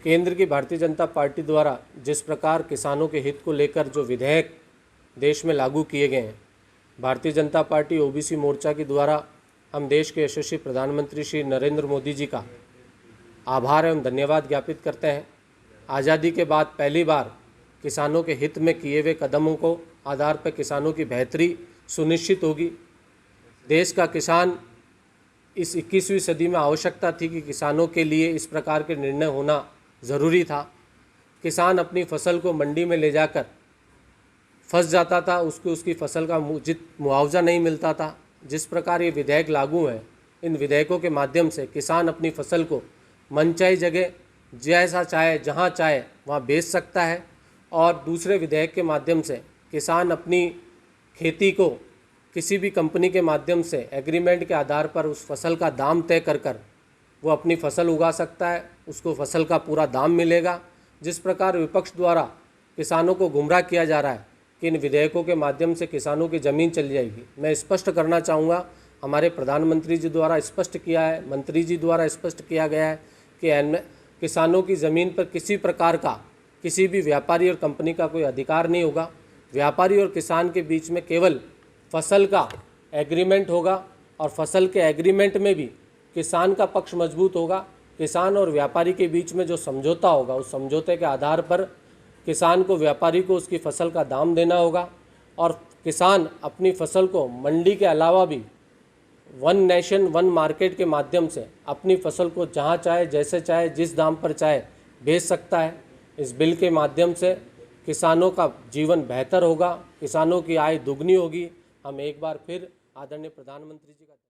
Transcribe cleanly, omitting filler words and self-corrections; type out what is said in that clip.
केंद्र की भारतीय जनता पार्टी द्वारा जिस प्रकार किसानों के हित को लेकर जो विधेयक देश में लागू किए गए हैं, भारतीय जनता पार्टी ओबीसी मोर्चा के द्वारा हम देश के यशस्वी प्रधानमंत्री श्री नरेंद्र मोदी जी का आभार एवं धन्यवाद ज्ञापित करते हैं। आज़ादी के बाद पहली बार किसानों के हित में किए हुए कदमों को आधार पर किसानों की बेहतरी सुनिश्चित होगी। देश का किसान इस 21वीं सदी में आवश्यकता थी कि किसानों के लिए इस प्रकार के निर्णय होना ज़रूरी था। किसान अपनी फसल को मंडी में ले जाकर फंस जाता था, उसको उसकी फसल का उचित मुआवजा नहीं मिलता था। जिस प्रकार ये विधेयक लागू हैं, इन विधेयकों के माध्यम से किसान अपनी फसल को मनचाही जगह जैसा चाहे जहाँ चाहे वहाँ बेच सकता है और दूसरे विधेयक के माध्यम से किसान अपनी खेती को किसी भी कंपनी के माध्यम से एग्रीमेंट के आधार पर उस फसल का दाम तय कर वो अपनी फसल उगा सकता है, उसको फसल का पूरा दाम मिलेगा। जिस प्रकार विपक्ष द्वारा किसानों को गुमराह किया जा रहा है कि इन विधेयकों के माध्यम से किसानों की ज़मीन चली जाएगी, मैं स्पष्ट करना चाहूँगा, हमारे प्रधानमंत्री जी द्वारा स्पष्ट किया है, मंत्री जी द्वारा स्पष्ट किया गया है कि किसानों की ज़मीन पर किसी प्रकार का किसी भी व्यापारी और कंपनी का कोई अधिकार नहीं होगा। व्यापारी और किसान के बीच में केवल फसल का एग्रीमेंट होगा और फसल के एग्रीमेंट में भी किसान का पक्ष मजबूत होगा। किसान और व्यापारी के बीच में जो समझौता होगा, उस समझौते के आधार पर किसान को व्यापारी को उसकी फसल का दाम देना होगा और किसान अपनी फसल को मंडी के अलावा भी वन नेशन वन मार्केट के माध्यम से अपनी फसल को जहां चाहे जैसे चाहे जिस दाम पर चाहे बेच सकता है। इस बिल के माध्यम से किसानों का जीवन बेहतर होगा, किसानों की आय दुगनी होगी। हम एक बार फिर आदरणीय प्रधानमंत्री जी का